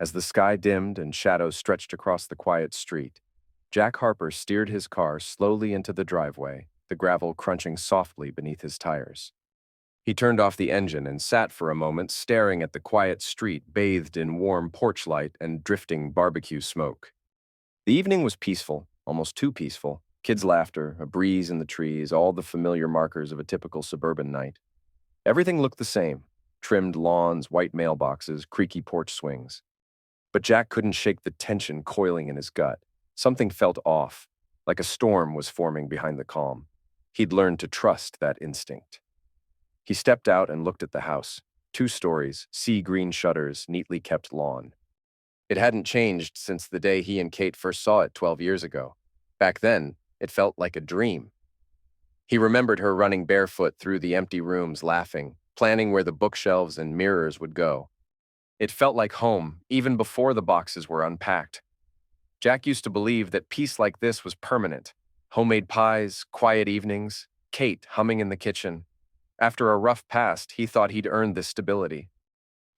As the sky dimmed and shadows stretched across the quiet street, Jack Harper steered his car slowly into the driveway, the gravel crunching softly beneath his tires. He turned off the engine and sat for a moment staring at the quiet street bathed in warm porch light and drifting barbecue smoke. The evening was peaceful, almost too peaceful. Kids' laughter, a breeze in the trees, all the familiar markers of a typical suburban night. Everything looked the same: trimmed lawns, white mailboxes, creaky porch swings. But Jack couldn't shake the tension coiling in his gut. Something felt off, like a storm was forming behind the calm. He'd learned to trust that instinct. He stepped out and looked at the house. 2 stories, sea green shutters, neatly kept lawn. It hadn't changed since the day he and Kate first saw it 12 years ago. Back then, it felt like a dream. He remembered her running barefoot through the empty rooms, laughing, planning where the bookshelves and mirrors would go. It felt like home, even before the boxes were unpacked. Jack used to believe that peace like this was permanent. Homemade pies, quiet evenings, Kate humming in the kitchen. After a rough past, he thought he'd earned this stability.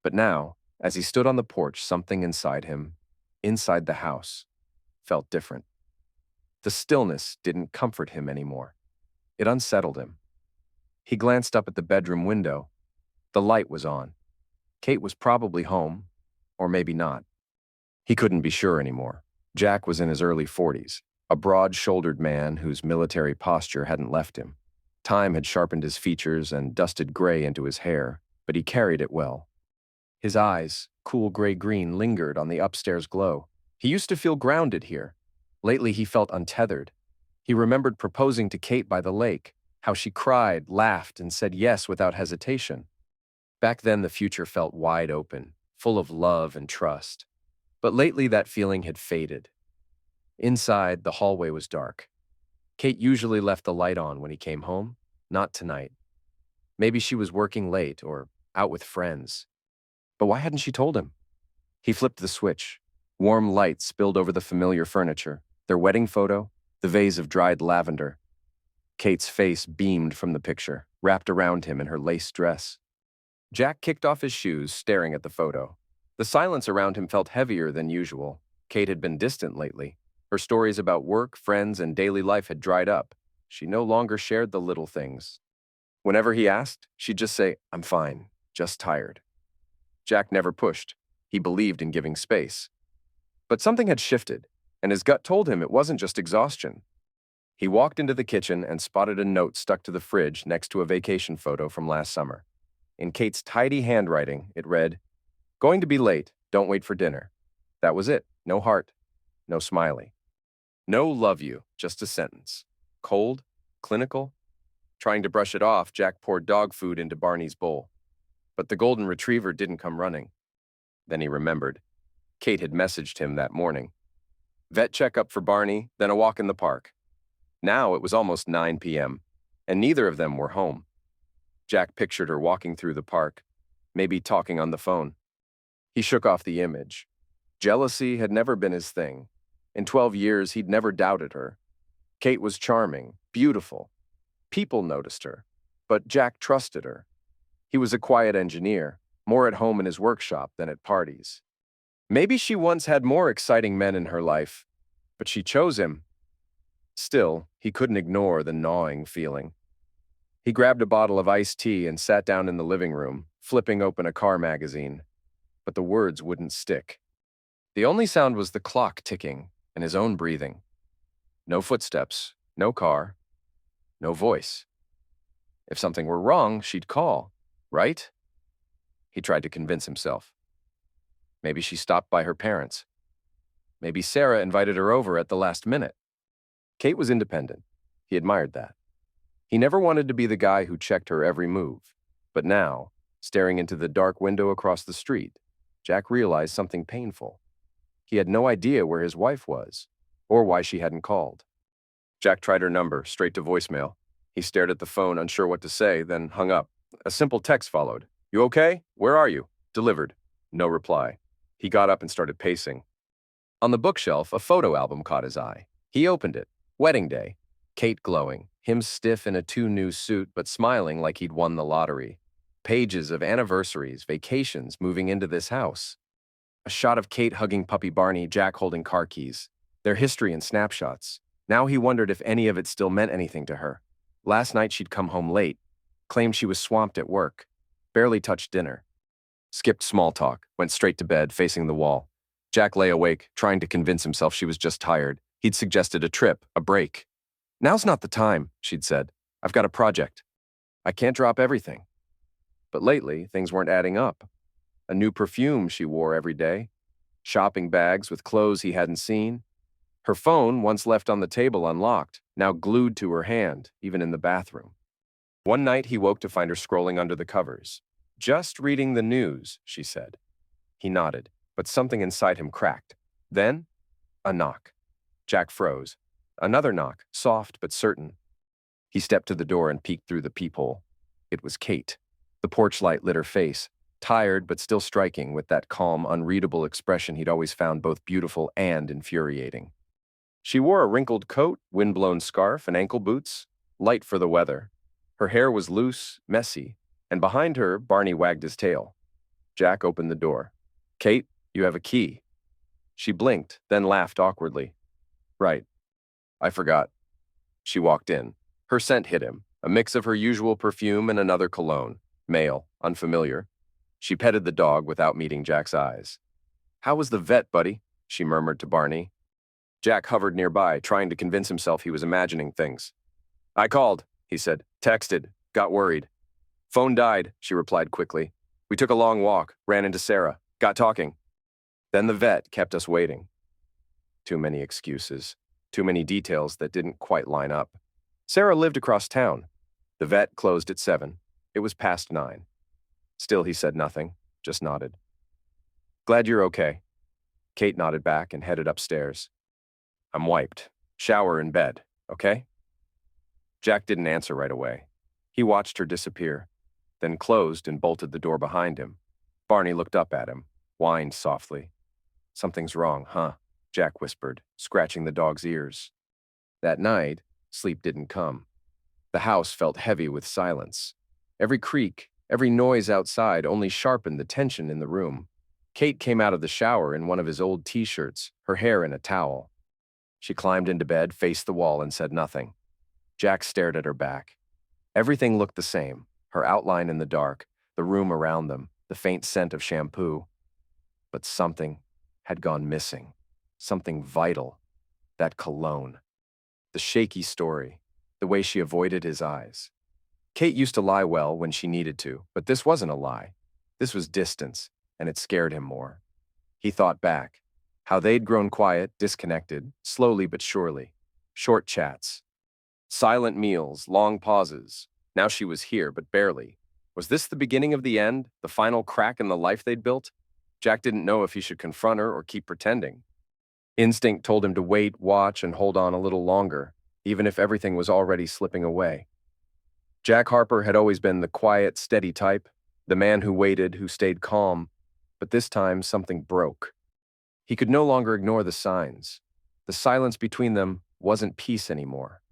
But now, as he stood on the porch, something inside him, inside the house, felt different. The stillness didn't comfort him anymore. It unsettled him. He glanced up at the bedroom window. The light was on. Kate was probably home, or maybe not. He couldn't be sure anymore. Jack was in his early 40s, a broad-shouldered man whose military posture hadn't left him. Time had sharpened his features and dusted gray into his hair, but he carried it well. His eyes, cool gray-green, lingered on the upstairs glow. He used to feel grounded here. Lately he felt untethered. He remembered proposing to Kate by the lake, how she cried, laughed, and said yes without hesitation. Back then the future felt wide open, full of love and trust. But lately that feeling had faded. Inside, the hallway was dark. Kate usually left the light on when he came home, not tonight. Maybe she was working late or out with friends. But why hadn't she told him? He flipped the switch. Warm light spilled over the familiar furniture, their wedding photo, the vase of dried lavender. Kate's face beamed from the picture, wrapped around him in her lace dress. Jack kicked off his shoes, staring at the photo. The silence around him felt heavier than usual. Kate had been distant lately. Her stories about work, friends, and daily life had dried up. She no longer shared the little things. Whenever he asked, she'd just say, "I'm fine, just tired." Jack never pushed. He believed in giving space. But something had shifted, and his gut told him it wasn't just exhaustion. He walked into the kitchen and spotted a note stuck to the fridge next to a vacation photo from last summer. In Kate's tidy handwriting, it read, "Going to be late, don't wait for dinner." That was it. No heart, no smiley. No love you, just a sentence. Cold, clinical. Trying to brush it off, Jack poured dog food into Barney's bowl. But the golden retriever didn't come running. Then he remembered. Kate had messaged him that morning. Vet checkup for Barney, then a walk in the park. Now it was almost 9 p.m., and neither of them were home. Jack pictured her walking through the park, maybe talking on the phone. He shook off the image. Jealousy had never been his thing. In 12 years, he'd never doubted her. Kate was charming, beautiful. People noticed her, but Jack trusted her. He was a quiet engineer, more at home in his workshop than at parties. Maybe she once had more exciting men in her life, but she chose him. Still, he couldn't ignore the gnawing feeling. He grabbed a bottle of iced tea and sat down in the living room, flipping open a car magazine. But the words wouldn't stick. The only sound was the clock ticking and his own breathing. No footsteps, no car, no voice. If something were wrong, she'd call, right? He tried to convince himself. Maybe she stopped by her parents. Maybe Sarah invited her over at the last minute. Kate was independent. He admired that. He never wanted to be the guy who checked her every move. But now, staring into the dark window across the street, Jack realized something painful. He had no idea where his wife was, or why she hadn't called. Jack tried her number, straight to voicemail. He stared at the phone, unsure what to say, then hung up. A simple text followed. "You okay? Where are you?" Delivered. No reply. He got up and started pacing. On the bookshelf, a photo album caught his eye. He opened it. Wedding day. Kate glowing. Him stiff in a too-new suit, but smiling like he'd won the lottery. Pages of anniversaries, vacations, moving into this house. A shot of Kate hugging puppy Barney, Jack holding car keys. Their history in snapshots. Now he wondered if any of it still meant anything to her. Last night she'd come home late, claimed she was swamped at work, barely touched dinner. Skipped small talk, went straight to bed, facing the wall. Jack lay awake, trying to convince himself she was just tired. He'd suggested a trip, a break. Now's not the time, she'd said. I've got a project. I can't drop everything. But lately, things weren't adding up. A new perfume she wore every day. Shopping bags with clothes he hadn't seen. Her phone, once left on the table unlocked, now glued to her hand, even in the bathroom. One night he woke to find her scrolling under the covers. Just reading the news, she said. He nodded, but something inside him cracked. Then, a knock. Jack froze. Another knock, soft but certain. He stepped to the door and peeked through the peephole. It was Kate. The porch light lit her face, tired but still striking with that calm, unreadable expression he'd always found both beautiful and infuriating. She wore a wrinkled coat, wind-blown scarf, and ankle boots, light for the weather. Her hair was loose, messy, and behind her, Barney wagged his tail. Jack opened the door. Kate, you have a key. She blinked, then laughed awkwardly. Right. I forgot. She walked in. Her scent hit him, a mix of her usual perfume and another cologne, male, unfamiliar. She petted the dog without meeting Jack's eyes. How was the vet, buddy? She murmured to Barney. Jack hovered nearby, trying to convince himself he was imagining things. I called, he said. Texted. Got worried. Phone died, she replied quickly. We took a long walk, ran into Sarah, got talking. Then the vet kept us waiting. Too many excuses. Too many details that didn't quite line up. Sarah lived across town. The vet closed at 7. It was past 9. Still, he said nothing, just nodded. Glad you're okay. Kate nodded back and headed upstairs. I'm wiped. Shower in bed, okay? Jack didn't answer right away. He watched her disappear, then closed and bolted the door behind him. Barney looked up at him, whined softly. Something's wrong, huh? Jack whispered, scratching the dog's ears. That night, sleep didn't come. The house felt heavy with silence. Every creak, every noise outside only sharpened the tension in the room. Kate came out of the shower in one of his old t-shirts, her hair in a towel. She climbed into bed, faced the wall, and said nothing. Jack stared at her back. Everything looked the same, her outline in the dark, the room around them, the faint scent of shampoo. But something had gone missing. Something vital. That cologne. The shaky story. The way she avoided his eyes. Kate used to lie well when she needed to, but this wasn't a lie. This was distance, and it scared him more. He thought back. How they'd grown quiet, disconnected, slowly but surely. Short chats. Silent meals, long pauses. Now she was here, but barely. Was this the beginning of the end, the final crack in the life they'd built? Jack didn't know if he should confront her or keep pretending. Instinct told him to wait, watch, and hold on a little longer, even if everything was already slipping away. Jack Harper had always been the quiet, steady type, the man who waited, who stayed calm, but this time something broke. He could no longer ignore the signs. The silence between them wasn't peace anymore.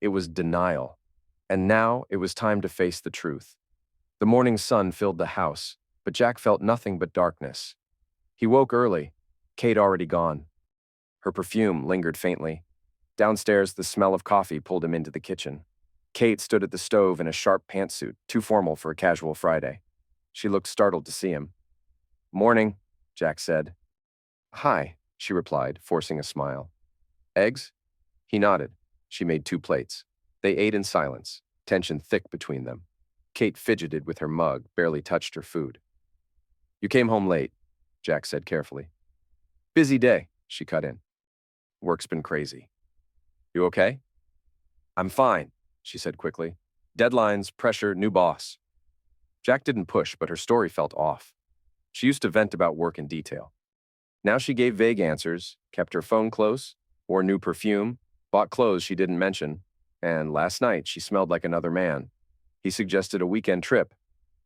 It was denial. And now it was time to face the truth. The morning sun filled the house, but Jack felt nothing but darkness. He woke early, Kate already gone. Her perfume lingered faintly. Downstairs, the smell of coffee pulled him into the kitchen. Kate stood at the stove in a sharp pantsuit, too formal for a casual Friday. She looked startled to see him. Morning, Jack said. Hi, she replied, forcing a smile. Eggs? He nodded. She made 2 plates. They ate in silence, tension thick between them. Kate fidgeted with her mug, barely touched her food. You came home late, Jack said carefully. Busy day, she cut in. Work's been crazy. You okay? I'm fine, she said quickly. Deadlines, pressure, new boss. Jack didn't push, but her story felt off. She used to vent about work in detail. Now she gave vague answers, kept her phone close, wore new perfume, bought clothes she didn't mention, and last night she smelled like another man. He suggested a weekend trip,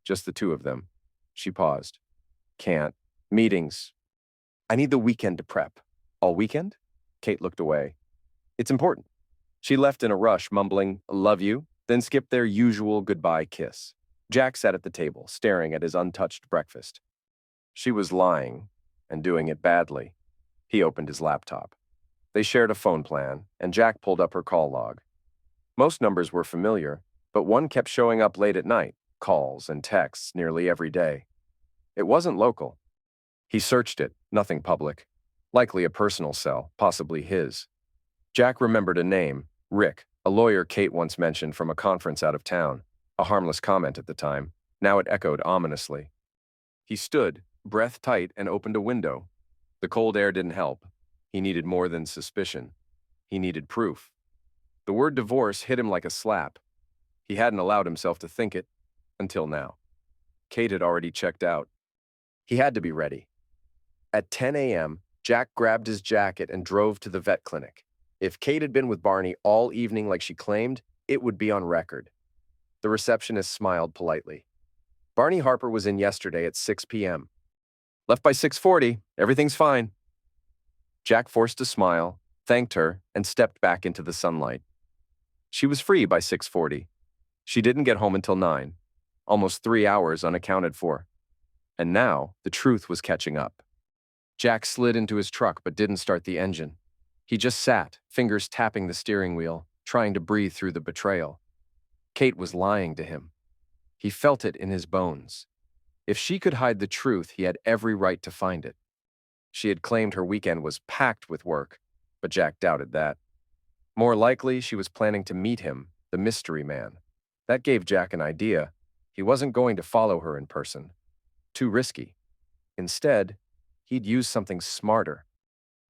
just the 2 of them. She paused. Can't. Meetings. I need the weekend to prep. All weekend? Kate looked away. It's important. She left in a rush, mumbling, love you, then skipped their usual goodbye kiss. Jack sat at the table, staring at his untouched breakfast. She was lying. and doing it badly. He opened his laptop. They shared a phone plan, and Jack pulled up her call log. Most numbers were familiar, but one kept showing up late at night, calls and texts nearly every day. It wasn't local. He searched it, nothing public. Likely a personal cell, possibly his. Jack remembered a name, Rick, a lawyer Kate once mentioned from a conference out of town. A harmless comment at the time. Now it echoed ominously. He stood, breath tight, and opened a window. The cold air didn't help. He needed more than suspicion. He needed proof. The word divorce hit him like a slap. He hadn't allowed himself to think it, until now. Kate had already checked out. He had to be ready. At 10 a.m., Jack grabbed his jacket and drove to the vet clinic. If Kate had been with Barney all evening like she claimed, it would be on record. The receptionist smiled politely. Barney Harper was in yesterday at 6 p.m. Left by 6:40, everything's fine. Jack forced a smile, thanked her, and stepped back into the sunlight. She was free by 6:40. She didn't get home until 9, almost 3 hours unaccounted for. And now, the truth was catching up. Jack slid into his truck but didn't start the engine. He just sat, fingers tapping the steering wheel, trying to breathe through the betrayal. Kate was lying to him. He felt it in his bones. If she could hide the truth, he had every right to find it. She had claimed her weekend was packed with work, but Jack doubted that. More likely, she was planning to meet him, the mystery man. That gave Jack an idea. He wasn't going to follow her in person. Too risky. Instead, he'd use something smarter.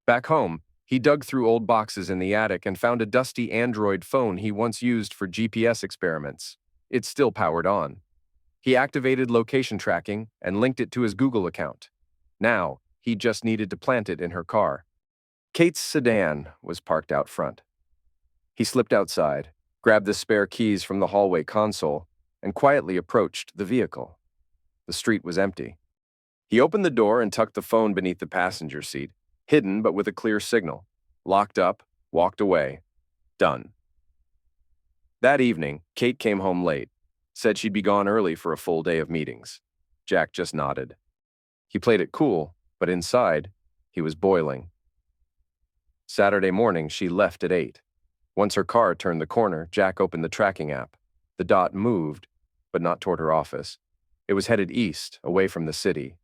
Back home, he dug through old boxes in the attic and found a dusty Android phone he once used for GPS experiments. It still powered on. He activated location tracking and linked it to his Google account. Now, he just needed to plant it in her car. Kate's sedan was parked out front. He slipped outside, grabbed the spare keys from the hallway console, and quietly approached the vehicle. The street was empty. He opened the door and tucked the phone beneath the passenger seat, hidden but with a clear signal. Locked up, walked away. Done. That evening, Kate came home late, said she'd be gone early for a full day of meetings. Jack just nodded. He played it cool, but inside, he was boiling. Saturday morning, she left at 8. Once her car turned the corner, Jack opened the tracking app. The dot moved, but not toward her office. It was headed east, away from the city.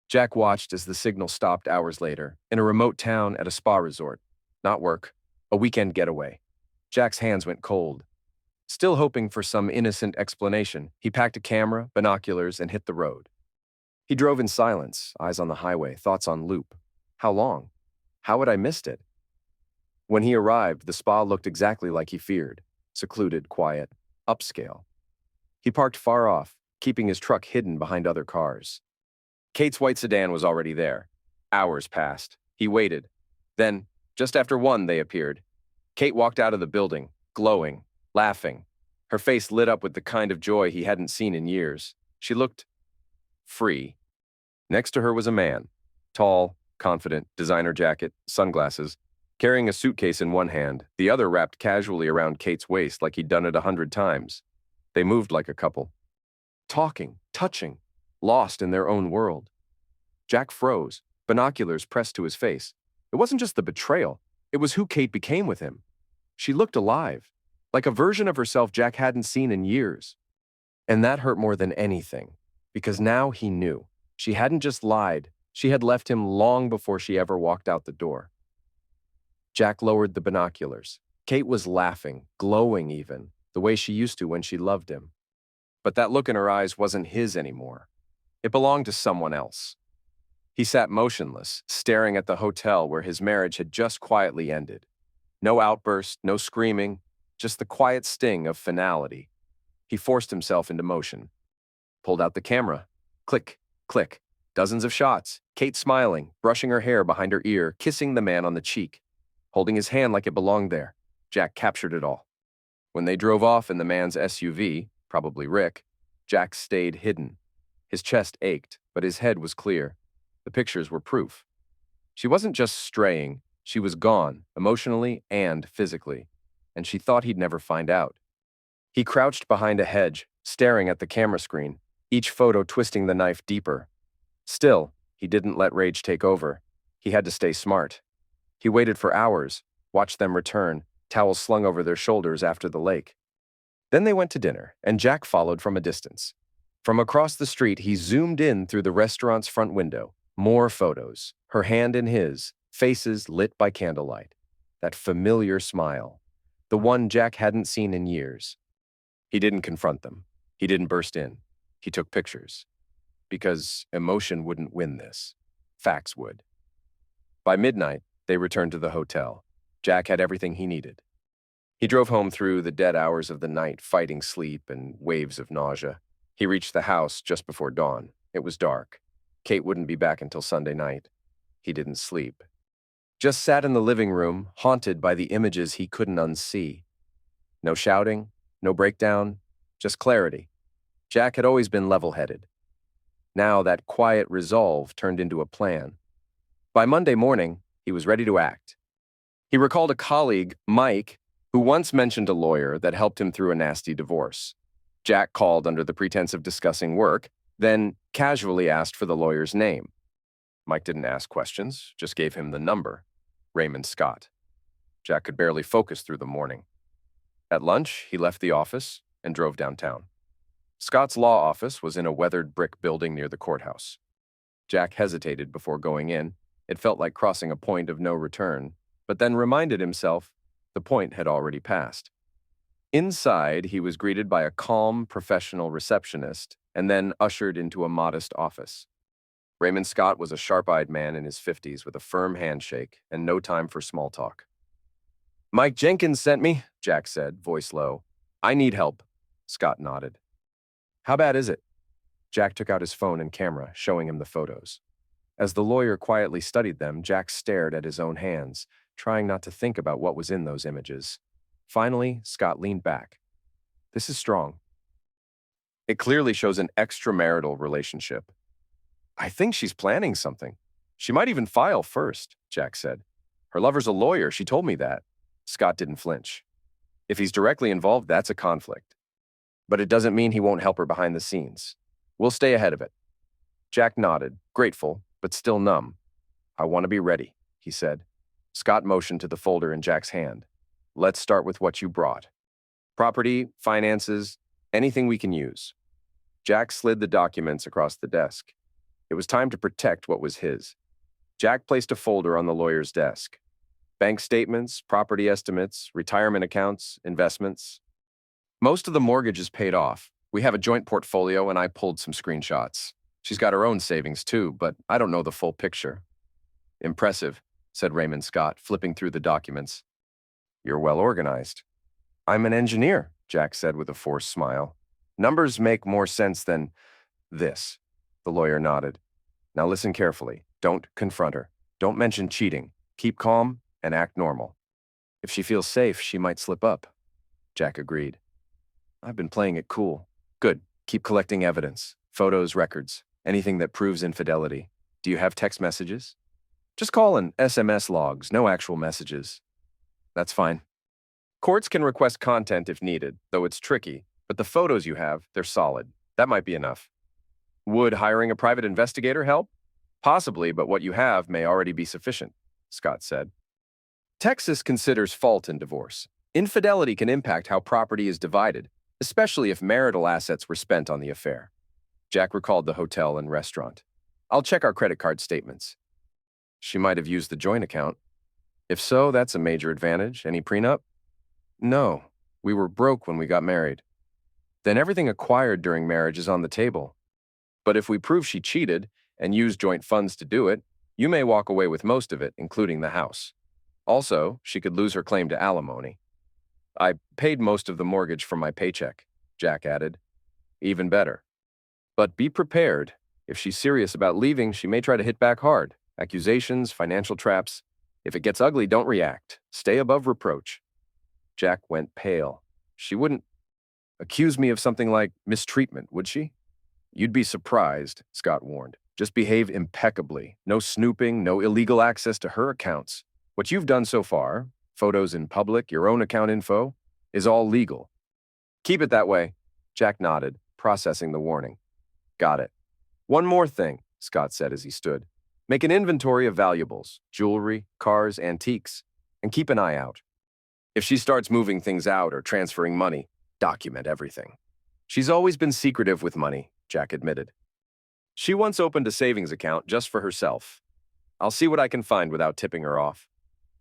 Jack watched as the signal stopped hours later, in a remote town at a spa resort. Not work, a weekend getaway. Jack's hands went cold. Still hoping for some innocent explanation, he packed a camera, binoculars, and hit the road. He drove in silence, eyes on the highway, thoughts on loop. How long? How had I missed it? When he arrived, the spa looked exactly like he feared. Secluded, quiet, upscale. He parked far off, keeping his truck hidden behind other cars. Kate's white sedan was already there. Hours passed. He waited. Then, just after 1, they appeared. Kate walked out of the building, glowing, laughing. Her face lit up with the kind of joy he hadn't seen in years. She looked free. Next to her was a man. Tall, confident, designer jacket, sunglasses, carrying a suitcase in one hand, the other wrapped casually around Kate's waist like he'd done it 100 times. They moved like a couple. Talking, touching, lost in their own world. Jack froze, binoculars pressed to his face. It wasn't just the betrayal, it was who Kate became with him. She looked alive, like a version of herself Jack hadn't seen in years. And that hurt more than anything, because now he knew. She hadn't just lied, she had left him long before she ever walked out the door. Jack lowered the binoculars. Kate was laughing, glowing even, the way she used to when she loved him. But that look in her eyes wasn't his anymore. It belonged to someone else. He sat motionless, staring at the hotel where his marriage had just quietly ended. No outburst, no screaming, just the quiet sting of finality. He forced himself into motion. Pulled out the camera. Click, click. Dozens of shots. Kate smiling, brushing her hair behind her ear, kissing the man on the cheek. Holding his hand like it belonged there. Jack captured it all. When they drove off in the man's SUV, probably Rick, Jack stayed hidden. His chest ached, but his head was clear. The pictures were proof. She wasn't just straying, she was gone, emotionally and physically, and she thought he'd never find out. He crouched behind a hedge, staring at the camera screen, each photo twisting the knife deeper. Still, He didn't let rage take over. He had to stay smart. He waited for hours, watched them return, towels slung over their shoulders after the lake. Then they went to dinner, and Jack followed from a distance. From across the street, he zoomed in through the restaurant's front window. More photos, her hand in his, faces lit by candlelight. That familiar smile, the one Jack hadn't seen in years. He didn't confront them. He didn't burst in. He took pictures. Because emotion wouldn't win this. Facts would. By midnight, they returned to the hotel. Jack had everything he needed. He drove home through the dead hours of the night, fighting sleep and waves of nausea. He reached the house just before dawn. It was dark. Kate wouldn't be back until Sunday night. He didn't sleep. Just sat in the living room, haunted by the images he couldn't unsee. No shouting, no breakdown, just clarity. Jack had always been level-headed. Now that quiet resolve turned into a plan. By Monday morning, he was ready to act. He recalled a colleague, Mike, who once mentioned a lawyer that helped him through a nasty divorce. Jack called under the pretense of discussing work, then casually asked for the lawyer's name. Mike didn't ask questions, just gave him the number, Raymond Scott. Jack could barely focus through the morning. At lunch, he left the office and drove downtown. Scott's law office was in a weathered brick building near the courthouse. Jack hesitated before going in. It felt like crossing a point of no return, but then reminded himself the point had already passed. Inside, he was greeted by a calm, professional receptionist and then ushered into a modest office. Raymond Scott was a sharp-eyed man in his 50s with a firm handshake and no time for small talk. "Mike Jenkins sent me," Jack said, voice low. "I need help." Scott nodded. "How bad is it?" Jack took out his phone and camera, showing him the photos. As the lawyer quietly studied them, Jack stared at his own hands, trying not to think about what was in those images. Finally, Scott leaned back. "This is strong. It clearly shows an extramarital relationship." "I think she's planning something. She might even file first," Jack said. "Her lover's a lawyer, she told me that." Scott didn't flinch. "If he's directly involved, that's a conflict. But it doesn't mean he won't help her behind the scenes. We'll stay ahead of it." Jack nodded, grateful, but still numb. "I want to be ready," he said. Scott motioned to the folder in Jack's hand. "Let's start with what you brought. Property, finances, anything we can use." Jack slid the documents across the desk. It was time to protect what was his. Jack placed a folder on the lawyer's desk. Bank statements, property estimates, retirement accounts, investments. Most of the mortgage is paid off. We have a joint portfolio and I pulled some screenshots. She's got her own savings too, but I don't know the full picture. "Impressive," said Raymond Scott, flipping through the documents. "You're well organized." "I'm an engineer," Jack said with a forced smile. "Numbers make more sense than this." The lawyer nodded. "Now listen carefully. Don't confront her. Don't mention cheating. Keep calm and act normal. If she feels safe, she might slip up." Jack agreed. "I've been playing it cool." "Good. Keep collecting evidence. Photos, records, anything that proves infidelity. Do you have text messages?" "Just call and SMS logs, no actual messages." "That's fine. Courts can request content if needed, though it's tricky, but the photos you have, they're solid. That might be enough." "Would hiring a private investigator help?" "Possibly, but what you have may already be sufficient," Scott said. Texas considers fault in divorce. Infidelity can impact how property is divided, especially if marital assets were spent on the affair. Jack recalled the hotel and restaurant. "I'll check our credit card statements." "She might have used the joint account." "If so, that's a major advantage. Any prenup?" "No. We were broke when we got married." "Then everything acquired during marriage is on the table. But if we prove she cheated and used joint funds to do it, you may walk away with most of it, including the house. Also, she could lose her claim to alimony." "I paid most of the mortgage from my paycheck," Jack added. "Even better. But be prepared. If she's serious about leaving, she may try to hit back hard. Accusations, financial traps. If it gets ugly, don't react. Stay above reproach." Jack went pale. "She wouldn't accuse me of something like mistreatment, would she?" "You'd be surprised," Scott warned. "Just behave impeccably. No snooping, no illegal access to her accounts. What you've done so far, photos in public, your own account info, is all legal." "Keep it that way." Jack nodded, processing the warning. "Got it. One more thing. Scott said as he stood. Make an inventory of valuables, jewelry, cars, antiques, and keep an eye out. If she starts moving things out or transferring money, document everything. She's always been secretive with money, Jack admitted. She once opened a savings account just for herself. I'll see what I can find without tipping her off.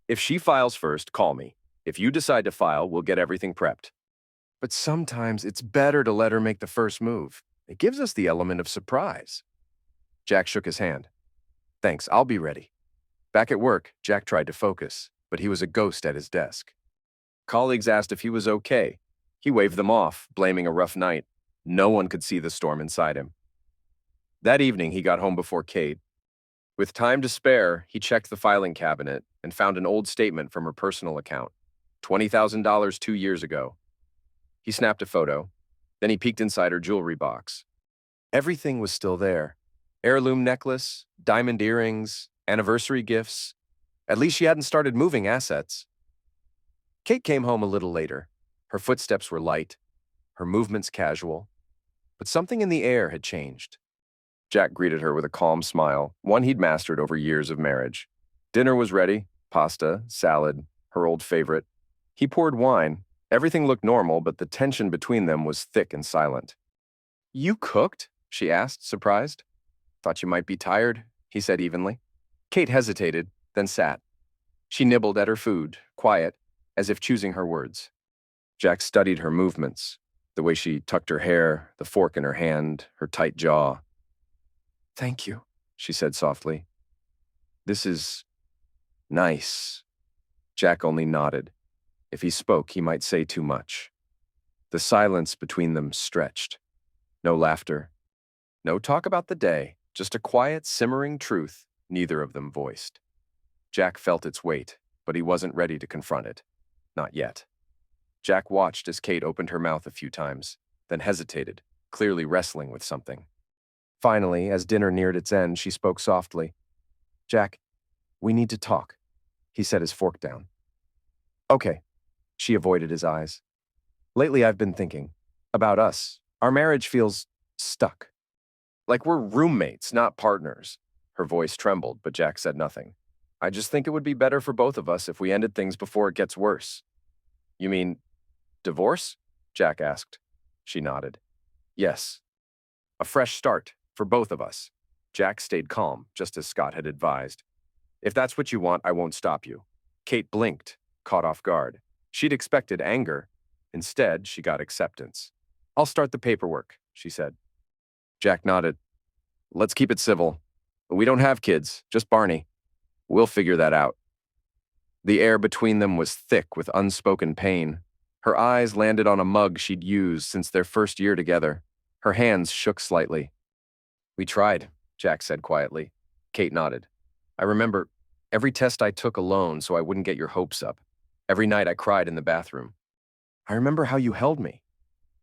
If she files first, call me. If you decide to file, we'll get everything prepped. But sometimes it's better to let her make the first move. It gives us the element of surprise. Jack shook his hand. Thanks, I'll be ready. Back at work, Jack tried to focus, but he was a ghost at his desk. Colleagues asked if he was okay. He waved them off, blaming a rough night. No one could see the storm inside him. That evening, he got home before Kate. With time to spare, he checked the filing cabinet and found an old statement from her personal account, $20,000 2 years ago. He snapped a photo, then he peeked inside her jewelry box. Everything was still there. Heirloom necklace, diamond earrings, anniversary gifts. At least she hadn't started moving assets. Kate came home a little later. Her footsteps were light, her movements casual, but something in the air had changed. Jack greeted her with a calm smile, one he'd mastered over years of marriage. Dinner was ready, pasta, salad, her old favorite. He poured wine. Everything looked normal, but the tension between them was thick and silent. You cooked? She asked, surprised. Thought you might be tired, he said evenly. Kate hesitated, then sat. She nibbled at her food, quiet, as if choosing her words. Jack studied her movements, the way she tucked her hair, the fork in her hand, her tight jaw. Thank you, she said softly. This is nice. Jack only nodded. If he spoke, he might say too much. The silence between them stretched. No laughter. No talk about the day, just a quiet, simmering truth neither of them voiced. Jack felt its weight, but he wasn't ready to confront it. Not yet. Jack watched as Kate opened her mouth a few times, then hesitated, clearly wrestling with something. Finally, as dinner neared its end, she spoke softly. Jack, we need to talk. He set his fork down. Okay. She avoided his eyes. Lately, I've been thinking about us. Our marriage feels stuck. Like we're roommates, not partners. Her voice trembled, but Jack said nothing. I just think it would be better for both of us if we ended things before it gets worse. You mean divorce? Jack asked. She nodded. Yes. A fresh start for both of us. Jack stayed calm, just as Scott had advised. If that's what you want, I won't stop you. Kate blinked, caught off guard. She'd expected anger. Instead, she got acceptance. I'll start the paperwork, she said. Jack nodded. Let's keep it civil. We don't have kids, just Barney. We'll figure that out. The air between them was thick with unspoken pain. Her eyes landed on a mug she'd used since their first year together. Her hands shook slightly. We tried, Jack said quietly. Kate nodded. I remember every test I took alone so I wouldn't get your hopes up. Every night I cried in the bathroom. I remember how you held me.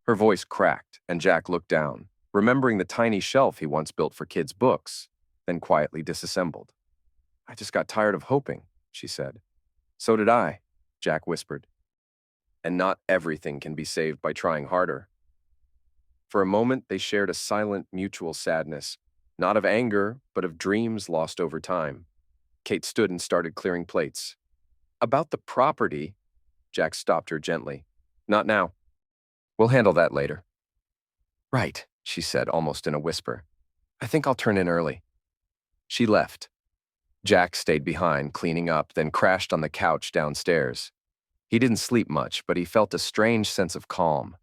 Her voice cracked, and Jack looked down, remembering the tiny shelf he once built for kids' books, then quietly disassembled. I just got tired of hoping, she said. So did I, Jack whispered. And not everything can be saved by trying harder. For a moment, they shared a silent, mutual sadness, not of anger, but of dreams lost over time. Kate stood and started clearing plates. About the property, Jack stopped her gently. Not now. We'll handle that later. Right, she said, almost in a whisper. I think I'll turn in early. She left. Jack stayed behind, cleaning up, then crashed on the couch downstairs. He didn't sleep much, but he felt a strange sense of calm.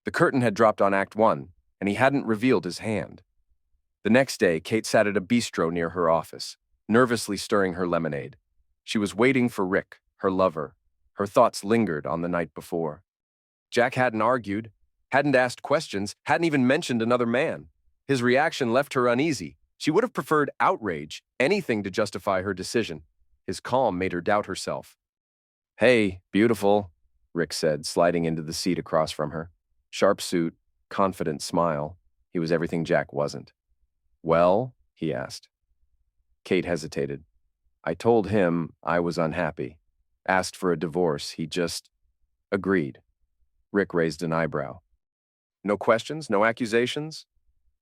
The curtain had dropped on Act 1, and he hadn't revealed his hand. The next day, Kate sat at a bistro near her office, nervously stirring her lemonade. She was waiting for Rick, her lover. Her thoughts lingered on the night before. Jack hadn't argued, hadn't asked questions, hadn't even mentioned another man. His reaction left her uneasy. She would have preferred outrage, anything to justify her decision. His calm made her doubt herself. Hey, beautiful, Rick said, sliding into the seat across from her. Sharp suit, confident smile. He was everything Jack wasn't. Well, he asked. Kate hesitated. I told him I was unhappy. Asked for a divorce. He just agreed. Rick raised an eyebrow. No questions? No accusations?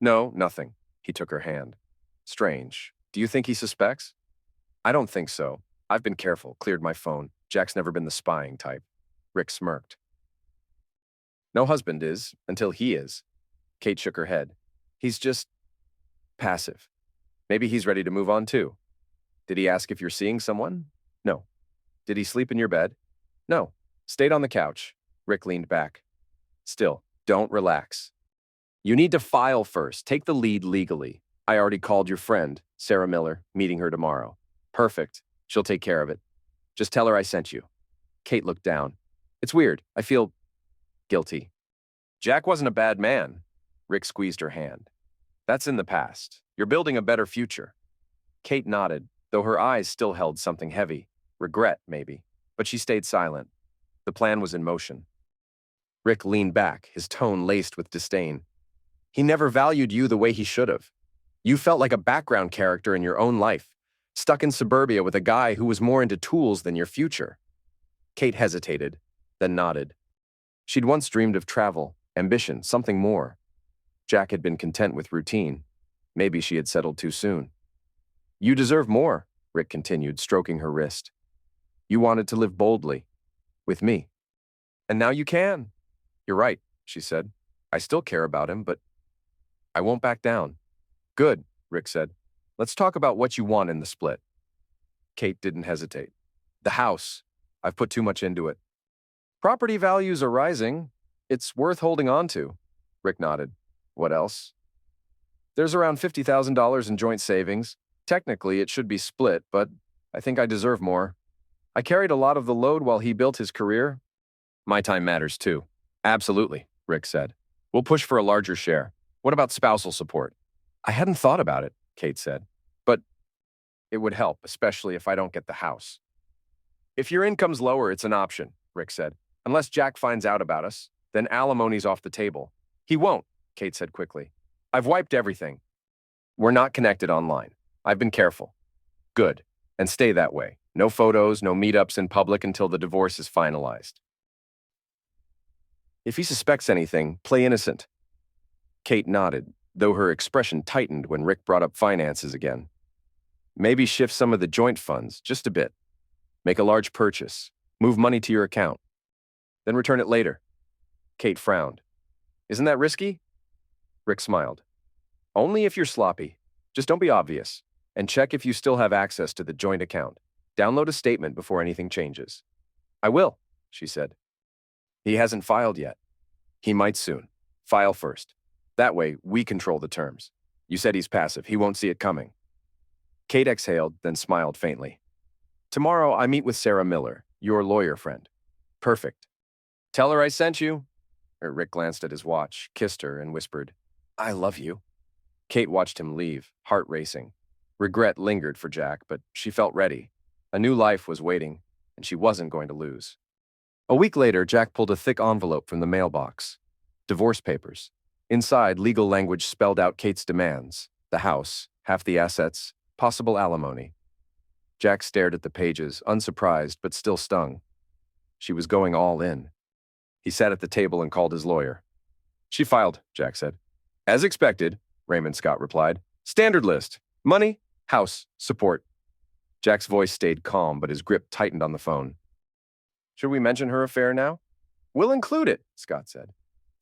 No, nothing. He took her hand. Strange. Do you think he suspects? I don't think so. I've been careful, cleared my phone. Jack's never been the spying type. Rick smirked. No husband is, until he is. Kate shook her head. He's just passive. Maybe he's ready to move on too. Did he ask if you're seeing someone? No. Did he sleep in your bed? No. Stayed on the couch. Rick leaned back. Still, don't relax. You need to file first. Take the lead legally. I already called your friend, Sarah Miller, meeting her tomorrow. Perfect. She'll take care of it. Just tell her I sent you. Kate looked down. It's weird. I feel guilty. Jack wasn't a bad man. Rick squeezed her hand. That's in the past. You're building a better future. Kate nodded, though her eyes still held something heavy. Regret, maybe. But she stayed silent. The plan was in motion. Rick leaned back, his tone laced with disdain. He never valued you the way he should have. You felt like a background character in your own life, stuck in suburbia with a guy who was more into tools than your future. Kate hesitated, then nodded. She'd once dreamed of travel, ambition, something more. Jack had been content with routine. Maybe she had settled too soon. You deserve more, Rick continued, stroking her wrist. You wanted to live boldly. With me. And now you can. You're right, she said. I still care about him, but I won't back down. Good, Rick said. Let's talk about what you want in the split. Kate didn't hesitate. The house. I've put too much into it. Property values are rising. It's worth holding on to. Rick nodded. What else? There's around $50,000 in joint savings. Technically, it should be split, but I think I deserve more. I carried a lot of the load while he built his career. My time matters too. Absolutely, Rick said. We'll push for a larger share. What about spousal support? I hadn't thought about it, Kate said. But it would help, especially if I don't get the house. If your income's lower, it's an option, Rick said. Unless Jack finds out about us, then alimony's off the table. He won't, Kate said quickly. I've wiped everything. We're not connected online. I've been careful. Good. And stay that way. No photos, no meetups in public until the divorce is finalized. If he suspects anything, play innocent. Kate nodded, though her expression tightened when Rick brought up finances again. Maybe shift some of the joint funds, just a bit. Make a large purchase. Move money to your account. Then return it later. Kate frowned. Isn't that risky? Rick smiled. Only if you're sloppy. Just don't be obvious. And check if you still have access to the joint account. Download a statement before anything changes. I will, she said. He hasn't filed yet. He might soon. File first. That way, we control the terms. You said he's passive. He won't see it coming. Kate exhaled, then smiled faintly. Tomorrow, I meet with Sarah Miller, your lawyer friend. Perfect. Tell her I sent you. Rick glanced at his watch, kissed her, and whispered, I love you. Kate watched him leave, heart racing. Regret lingered for Jack, but she felt ready. A new life was waiting, and she wasn't going to lose. A week later, Jack pulled a thick envelope from the mailbox. Divorce papers. Inside, legal language spelled out Kate's demands. The house, half the assets, possible alimony. Jack stared at the pages, unsurprised but still stung. She was going all in. He sat at the table and called his lawyer. She filed, Jack said. As expected, Raymond Scott replied. Standard list. Money, house, support. Jack's voice stayed calm, but his grip tightened on the phone. Should we mention her affair now? We'll include it, Scott said.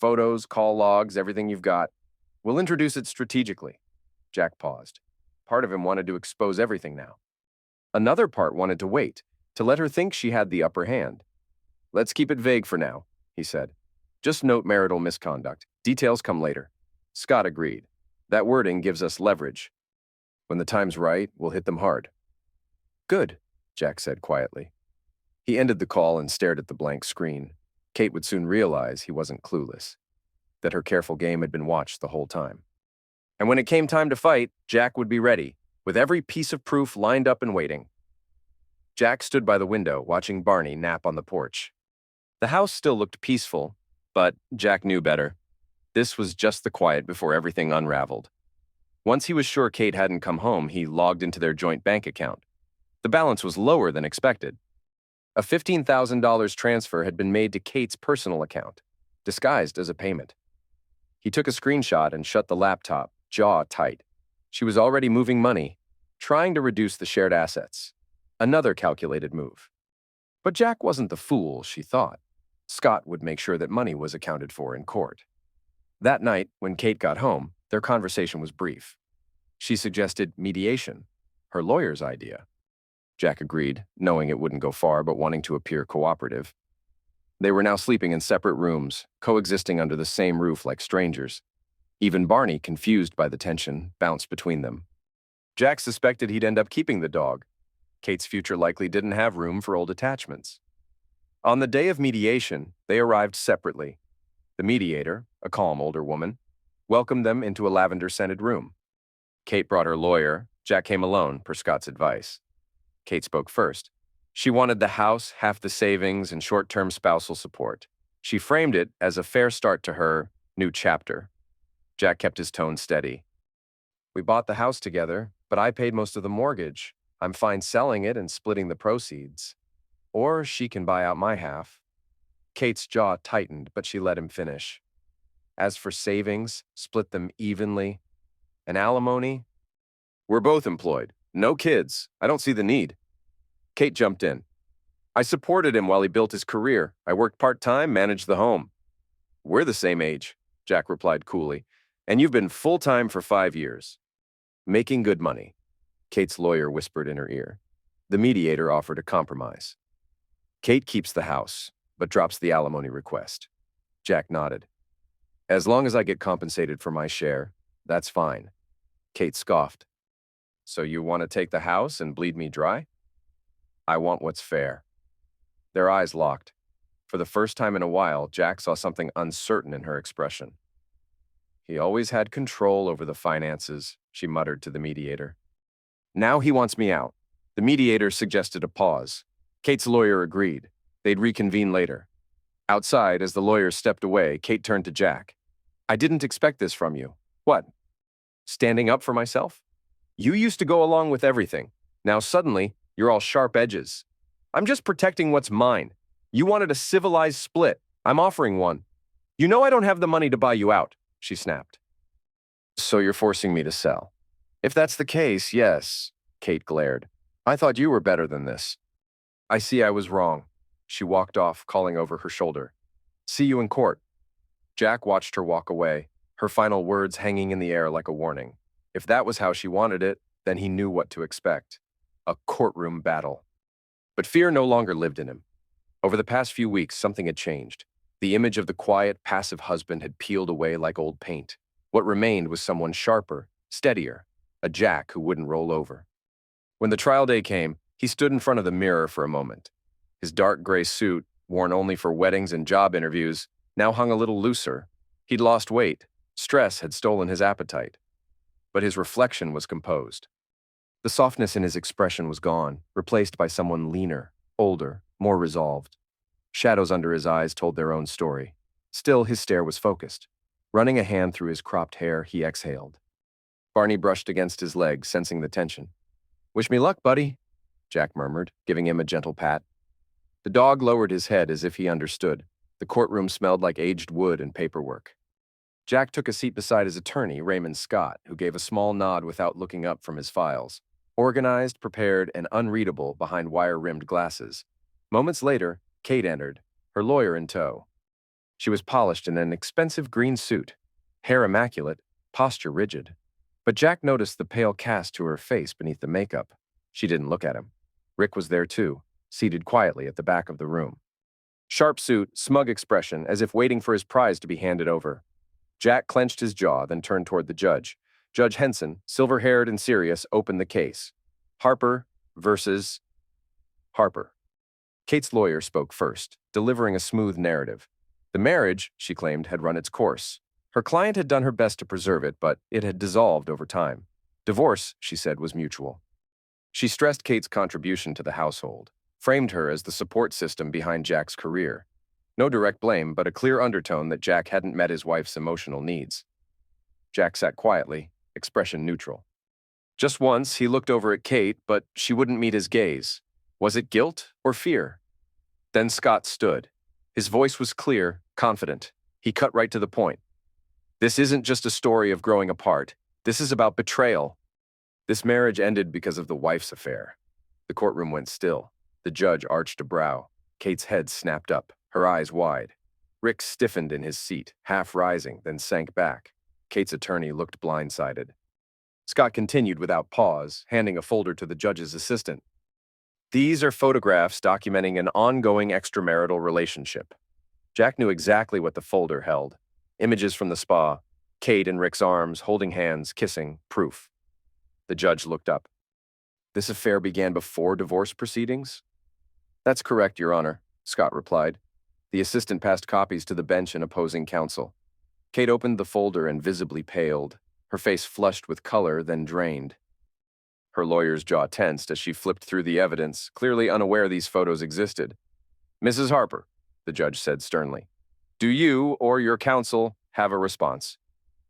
Photos, call logs, everything you've got. We'll introduce it strategically. Jack paused. Part of him wanted to expose everything now. Another part wanted to wait, to let her think she had the upper hand. Let's keep it vague for now, he said. Just note marital misconduct. Details come later. Scott agreed. That wording gives us leverage. When the time's right, we'll hit them hard. Good, Jack said quietly. He ended the call and stared at the blank screen. Kate would soon realize he wasn't clueless, that her careful game had been watched the whole time. And when it came time to fight, Jack would be ready, with every piece of proof lined up and waiting. Jack stood by the window, watching Barney nap on the porch. The house still looked peaceful, but Jack knew better. This was just the quiet before everything unraveled. Once he was sure Kate hadn't come home, he logged into their joint bank account. The balance was lower than expected. A $15,000 transfer had been made to Kate's personal account, disguised as a payment. He took a screenshot and shut the laptop, jaw tight. She was already moving money, trying to reduce the shared assets. Another calculated move. But Jack wasn't the fool she thought. Scott would make sure that money was accounted for in court. That night, when Kate got home, their conversation was brief. She suggested mediation, her lawyer's idea. Jack agreed, knowing it wouldn't go far but wanting to appear cooperative. They were now sleeping in separate rooms, coexisting under the same roof like strangers. Even Barney, confused by the tension, bounced between them. Jack suspected he'd end up keeping the dog. Kate's future likely didn't have room for old attachments. On the day of mediation, they arrived separately. The mediator, a calm older woman, welcomed them into a lavender-scented room. Kate brought her lawyer. Jack came alone, per Scott's advice. Kate spoke first. She wanted the house, half the savings, and short-term spousal support. She framed it as a fair start to her new chapter. Jack kept his tone steady. We bought the house together, but I paid most of the mortgage. I'm fine selling it and splitting the proceeds. Or she can buy out my half. Kate's jaw tightened, but she let him finish. As for savings, split them evenly. And alimony? We're both employed. No kids. I don't see the need. Kate jumped in. I supported him while he built his career. I worked part-time, managed the home. We're the same age, Jack replied coolly. And you've been full-time for 5 years. Making good money, Kate's lawyer whispered in her ear. The mediator offered a compromise. Kate keeps the house, but drops the alimony request. Jack nodded. As long as I get compensated for my share, that's fine. Kate scoffed. So you want to take the house and bleed me dry? I want what's fair. Their eyes locked. For the first time in a while, Jack saw something uncertain in her expression. He always had control over the finances, she muttered to the mediator. Now he wants me out. The mediator suggested a pause. Kate's lawyer agreed. They'd reconvene later. Outside, as the lawyer stepped away, Kate turned to Jack. I didn't expect this from you. What? Standing up for myself? You used to go along with everything. Now suddenly, you're all sharp edges. I'm just protecting what's mine. You wanted a civilized split. I'm offering one. You know I don't have the money to buy you out, she snapped. So you're forcing me to sell. If that's the case, yes, Kate glared. I thought you were better than this. I see I was wrong. She walked off, calling over her shoulder. See you in court. Jack watched her walk away, her final words hanging in the air like a warning. If that was how she wanted it, then he knew what to expect. A courtroom battle. But fear no longer lived in him. Over the past few weeks, something had changed. The image of the quiet, passive husband had peeled away like old paint. What remained was someone sharper, steadier, a Jack who wouldn't roll over. When the trial day came, he stood in front of the mirror for a moment. His dark gray suit, worn only for weddings and job interviews, now hung a little looser. He'd lost weight. Stress had stolen his appetite. But his reflection was composed. The softness in his expression was gone, replaced by someone leaner, older, more resolved. Shadows under his eyes told their own story. Still, his stare was focused. Running a hand through his cropped hair, he exhaled. Barney brushed against his leg, sensing the tension. Wish me luck, buddy, Jack murmured, giving him a gentle pat. The dog lowered his head as if he understood. The courtroom smelled like aged wood and paperwork. Jack took a seat beside his attorney, Raymond Scott, who gave a small nod without looking up from his files. Organized, prepared, and unreadable behind wire-rimmed glasses. Moments later, Kate entered, her lawyer in tow. She was polished in an expensive green suit, hair immaculate, posture rigid. But Jack noticed the pale cast to her face beneath the makeup. She didn't look at him. Rick was there too, seated quietly at the back of the room. Sharp suit, smug expression, as if waiting for his prize to be handed over. Jack clenched his jaw, then turned toward the judge. Judge Henson, silver-haired and serious, opened the case. Harper versus Harper. Kate's lawyer spoke first, delivering a smooth narrative. The marriage, she claimed, had run its course. Her client had done her best to preserve it, but it had dissolved over time. Divorce, she said, was mutual. She stressed Kate's contribution to the household, framed her as the support system behind Jack's career. No direct blame, but a clear undertone that Jack hadn't met his wife's emotional needs. Jack sat quietly, expression neutral. Just once, he looked over at Kate, but she wouldn't meet his gaze. Was it guilt or fear? Then Scott stood. His voice was clear, confident. He cut right to the point. This isn't just a story of growing apart. This is about betrayal, This marriage ended because of the wife's affair. The courtroom went still. The judge arched a brow. Kate's head snapped up, her eyes wide. Rick stiffened in his seat, half rising, then sank back. Kate's attorney looked blindsided. Scott continued without pause, handing a folder to the judge's assistant. These are photographs documenting an ongoing extramarital relationship. Jack knew exactly what the folder held. Images from the spa, Kate in Rick's arms, holding hands, kissing, proof. The judge looked up. This affair began before divorce proceedings? That's correct, Your Honor, Scott replied. The assistant passed copies to the bench and opposing counsel. Kate opened the folder and visibly paled, her face flushed with color, then drained. Her lawyer's jaw tensed as she flipped through the evidence, clearly unaware these photos existed. Mrs. Harper, the judge said sternly, do you or your counsel have a response?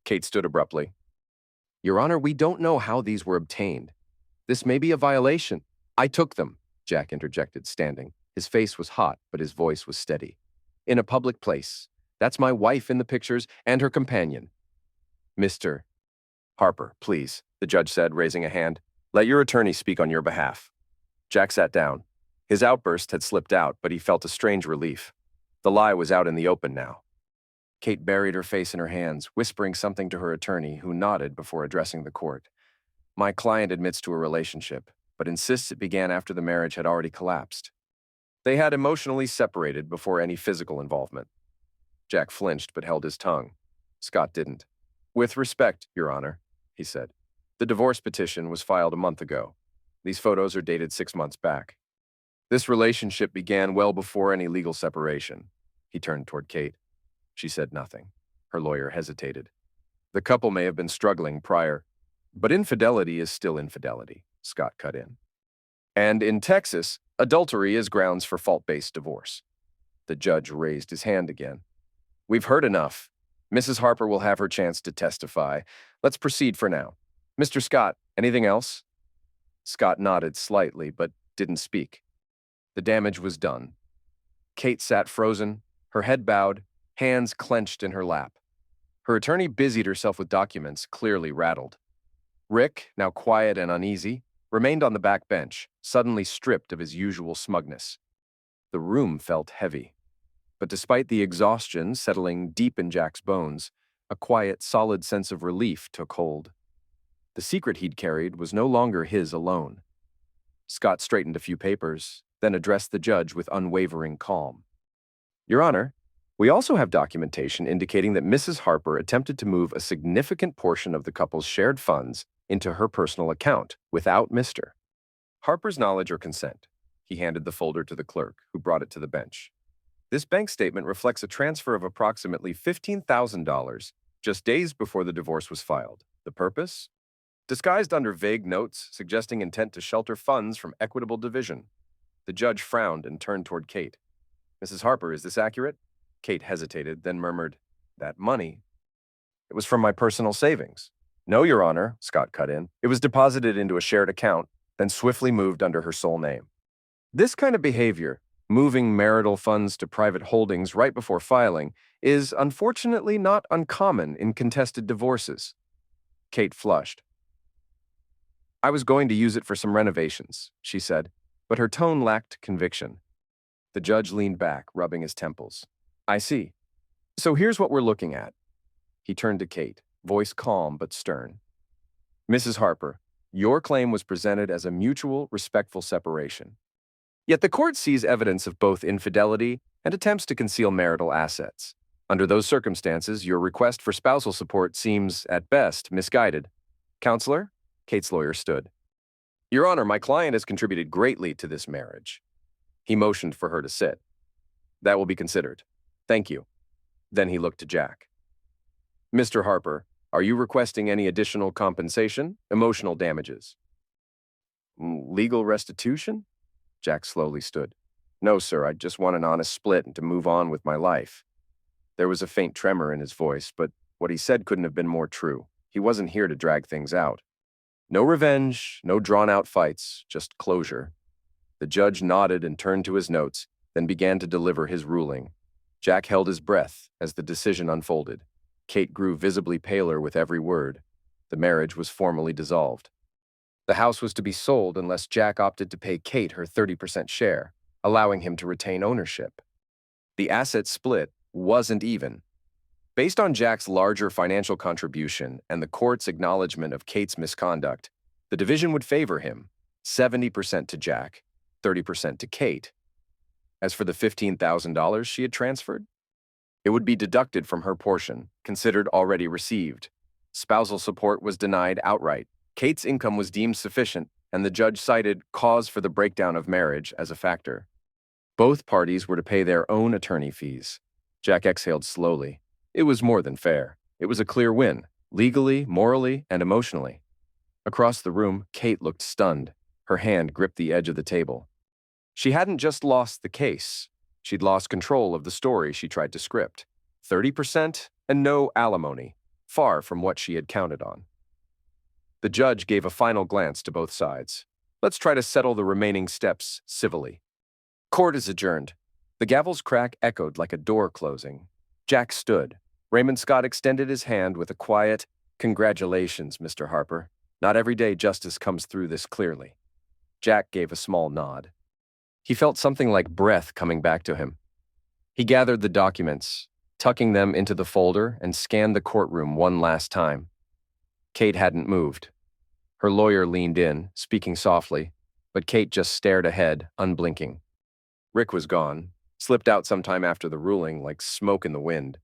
Kate stood abruptly. Your Honor, we don't know how these were obtained. This may be a violation. I took them, Jack interjected, standing. His face was hot, but his voice was steady. In a public place. That's my wife in the pictures and her companion. Mr. Harper, please, the judge said, raising a hand. Let your attorney speak on your behalf. Jack sat down. His outburst had slipped out, but he felt a strange relief. The lie was out in the open now. Kate buried her face in her hands, whispering something to her attorney, who nodded before addressing the court. My client admits to a relationship, but insists it began after the marriage had already collapsed. They had emotionally separated before any physical involvement. Jack flinched but held his tongue. Scott didn't. With respect, Your Honor, he said. The divorce petition was filed a month ago. These photos are dated 6 months back. This relationship began well before any legal separation. He turned toward Kate. She said nothing. Her lawyer hesitated. The couple may have been struggling prior, but infidelity is still infidelity, Scott cut in. And in Texas, adultery is grounds for fault-based divorce. The judge raised his hand again. We've heard enough. Mrs. Harper will have her chance to testify. Let's proceed for now. Mr. Scott, anything else? Scott nodded slightly, but didn't speak. The damage was done. Kate sat frozen, her head bowed, hands clenched in her lap. Her attorney busied herself with documents, clearly rattled. Rick, now quiet and uneasy, remained on the back bench, suddenly stripped of his usual smugness. The room felt heavy. But despite the exhaustion settling deep in Jack's bones, a quiet, solid sense of relief took hold. The secret he'd carried was no longer his alone. Scott straightened a few papers, then addressed the judge with unwavering calm. Your Honor, we also have documentation indicating that Mrs. Harper attempted to move a significant portion of the couple's shared funds into her personal account without Mr. Harper's knowledge or consent. He handed the folder to the clerk, who brought it to the bench. This bank statement reflects a transfer of approximately $15,000 just days before the divorce was filed. The purpose? Disguised under vague notes suggesting intent to shelter funds from equitable division. The judge frowned and turned toward Kate. Mrs. Harper, is this accurate? Kate hesitated, then murmured, That money? It was from my personal savings. No, Your Honor, Scott cut in. It was deposited into a shared account, then swiftly moved under her sole name. This kind of behavior, moving marital funds to private holdings right before filing, is unfortunately not uncommon in contested divorces. Kate flushed. I was going to use it for some renovations, she said, but her tone lacked conviction. The judge leaned back, rubbing his temples. I see. So here's what we're looking at. He turned to Kate, voice calm but stern. Mrs. Harper, your claim was presented as a mutual, respectful separation. Yet the court sees evidence of both infidelity and attempts to conceal marital assets. Under those circumstances, your request for spousal support seems, at best, misguided. Counselor? Kate's lawyer stood. Your Honor, my client has contributed greatly to this marriage. He motioned for her to sit. That will be considered. Thank you. Then he looked to Jack. Mr. Harper, are you requesting any additional compensation, emotional damages? Legal restitution? Jack slowly stood. No, sir, I just want an honest split and to move on with my life. There was a faint tremor in his voice, but what he said couldn't have been more true. He wasn't here to drag things out. No revenge, no drawn-out fights, just closure. The judge nodded and turned to his notes, then began to deliver his ruling. Jack held his breath as the decision unfolded. Kate grew visibly paler with every word. The marriage was formally dissolved. The house was to be sold unless Jack opted to pay Kate her 30% share, allowing him to retain ownership. The asset split wasn't even. Based on Jack's larger financial contribution and the court's acknowledgement of Kate's misconduct, the division would favor him, 70% to Jack, 30% to Kate. As for the $15,000 she had transferred, it would be deducted from her portion, considered already received. Spousal support was denied outright. Kate's income was deemed sufficient, and the judge cited cause for the breakdown of marriage as a factor. Both parties were to pay their own attorney fees. Jack exhaled slowly. It was more than fair. It was a clear win, legally, morally, and emotionally. Across the room, Kate looked stunned. Her hand gripped the edge of the table. She hadn't just lost the case. She'd lost control of the story she tried to script. 30% and no alimony, far from what she had counted on. The judge gave a final glance to both sides. Let's try to settle the remaining steps civilly. Court is adjourned. The gavel's crack echoed like a door closing. Jack stood. Raymond Scott extended his hand with a quiet, "Congratulations, Mr. Harper. Not every day justice comes through this clearly." Jack gave a small nod. He felt something like breath coming back to him. He gathered the documents, tucking them into the folder, and scanned the courtroom one last time. Kate hadn't moved. Her lawyer leaned in, speaking softly, but Kate just stared ahead, unblinking. Rick was gone, slipped out sometime after the ruling like smoke in the wind.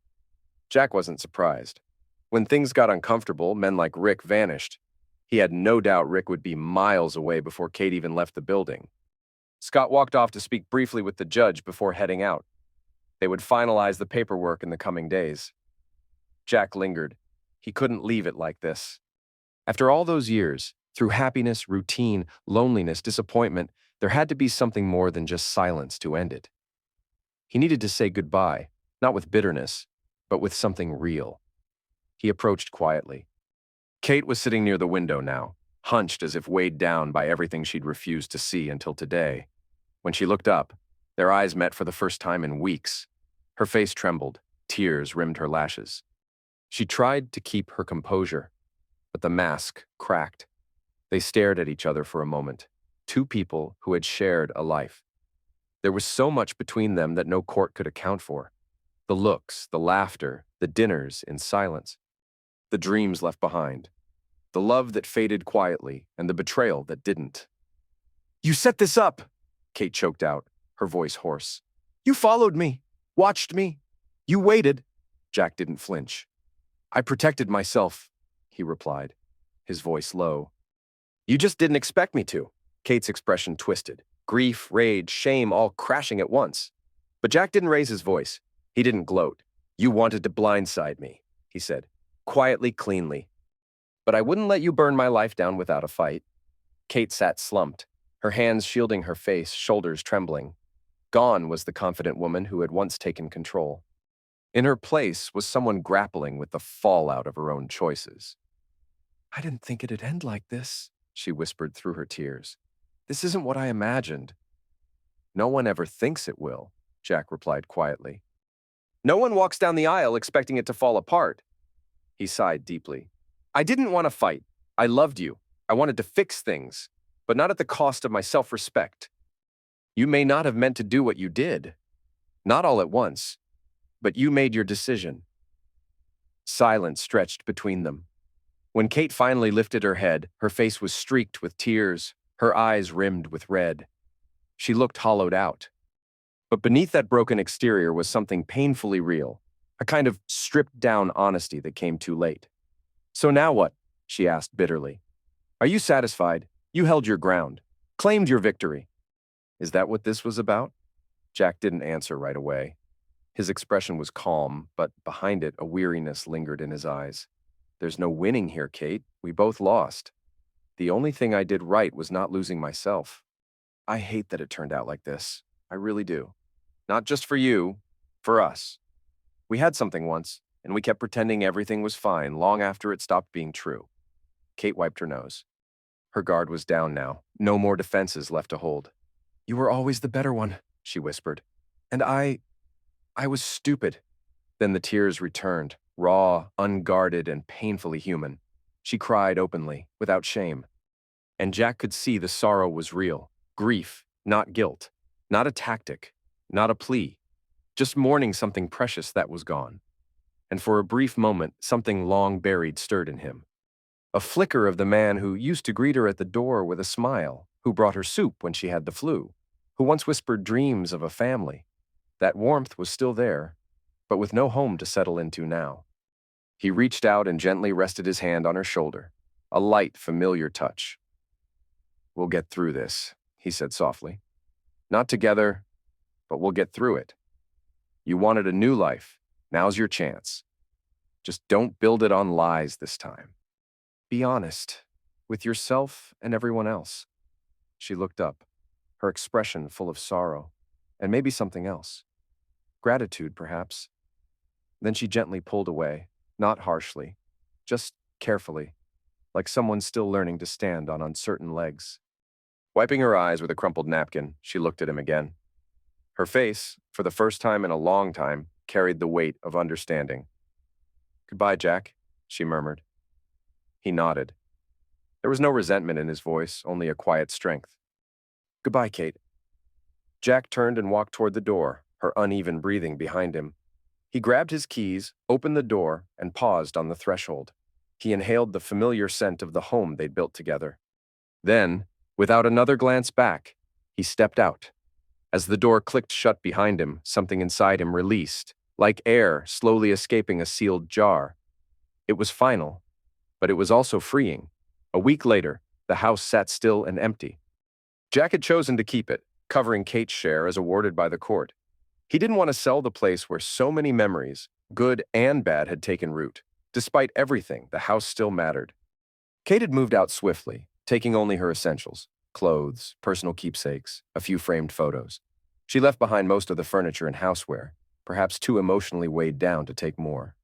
Jack wasn't surprised. When things got uncomfortable, men like Rick vanished. He had no doubt Rick would be miles away before Kate even left the building. Scott walked off to speak briefly with the judge before heading out. They would finalize the paperwork in the coming days. Jack lingered. He couldn't leave it like this. After all those years, through happiness, routine, loneliness, disappointment, there had to be something more than just silence to end it. He needed to say goodbye, not with bitterness, but with something real. He approached quietly. Kate was sitting near the window now, hunched as if weighed down by everything she'd refused to see until today. When she looked up, their eyes met for the first time in weeks. Her face trembled, tears rimmed her lashes. She tried to keep her composure, but the mask cracked. They stared at each other for a moment, two people who had shared a life. There was so much between them that no court could account for. The looks, the laughter, the dinners in silence. The dreams left behind. The love that faded quietly, and the betrayal that didn't. "You set this up," Kate choked out, her voice hoarse. "You followed me, watched me. You waited." Jack didn't flinch. "I protected myself," he replied, his voice low. "You just didn't expect me to." Kate's expression twisted. Grief, rage, shame all crashing at once. But Jack didn't raise his voice. He didn't gloat. "You wanted to blindside me," he said, quietly, cleanly. "But I wouldn't let you burn my life down without a fight." Kate sat slumped, her hands shielding her face, shoulders trembling. Gone was the confident woman who had once taken control. In her place was someone grappling with the fallout of her own choices. "I didn't think it'd end like this," she whispered through her tears. "This isn't what I imagined." "No one ever thinks it will," Jack replied quietly. "No one walks down the aisle expecting it to fall apart." He sighed deeply. "I didn't want to fight. I loved you. I wanted to fix things, but not at the cost of my self-respect. You may not have meant to do what you did. Not all at once, but you made your decision." Silence stretched between them. When Kate finally lifted her head, her face was streaked with tears, her eyes rimmed with red. She looked hollowed out. But beneath that broken exterior was something painfully real, a kind of stripped-down honesty that came too late. "So now what?" she asked bitterly. "Are you satisfied? You held your ground, claimed your victory." "Is that what this was about?" Jack didn't answer right away. His expression was calm, but behind it, a weariness lingered in his eyes. "There's no winning here, Kate. We both lost. The only thing I did right was not losing myself. I hate that it turned out like this. I really do. Not just for you, for us. We had something once, and we kept pretending everything was fine long after it stopped being true." Kate wiped her nose. Her guard was down now, no more defenses left to hold. "You were always the better one," she whispered. "And I was stupid." Then the tears returned, raw, unguarded, and painfully human. She cried openly, without shame. And Jack could see the sorrow was real. Grief, not guilt. Not a tactic, not a plea. Just mourning something precious that was gone. And for a brief moment, something long buried stirred in him. A flicker of the man who used to greet her at the door with a smile, who brought her soup when she had the flu, who once whispered dreams of a family. That warmth was still there, but with no home to settle into now. He reached out and gently rested his hand on her shoulder, a light, familiar touch. "We'll get through this," he said softly. "Not together, but we'll get through it. You wanted a new life. Now's your chance. Just don't build it on lies this time. Be honest with yourself and everyone else." She looked up, her expression full of sorrow, and maybe something else. Gratitude, perhaps. Then she gently pulled away, not harshly, just carefully, like someone still learning to stand on uncertain legs. Wiping her eyes with a crumpled napkin, she looked at him again. Her face, for the first time in a long time, carried the weight of understanding. "Goodbye, Jack," she murmured. He nodded. There was no resentment in his voice, only a quiet strength. "Goodbye, Kate." Jack turned and walked toward the door, her uneven breathing behind him. He grabbed his keys, opened the door, and paused on the threshold. He inhaled the familiar scent of the home they'd built together. Then, without another glance back, he stepped out. As the door clicked shut behind him, something inside him released, like air slowly escaping a sealed jar. It was final, but it was also freeing. A week later, the house sat still and empty. Jack had chosen to keep it, covering Kate's share as awarded by the court. He didn't want to sell the place where so many memories, good and bad, had taken root. Despite everything, the house still mattered. Kate had moved out swiftly, taking only her essentials: clothes, personal keepsakes, a few framed photos. She left behind most of the furniture and houseware, perhaps too emotionally weighed down to take more.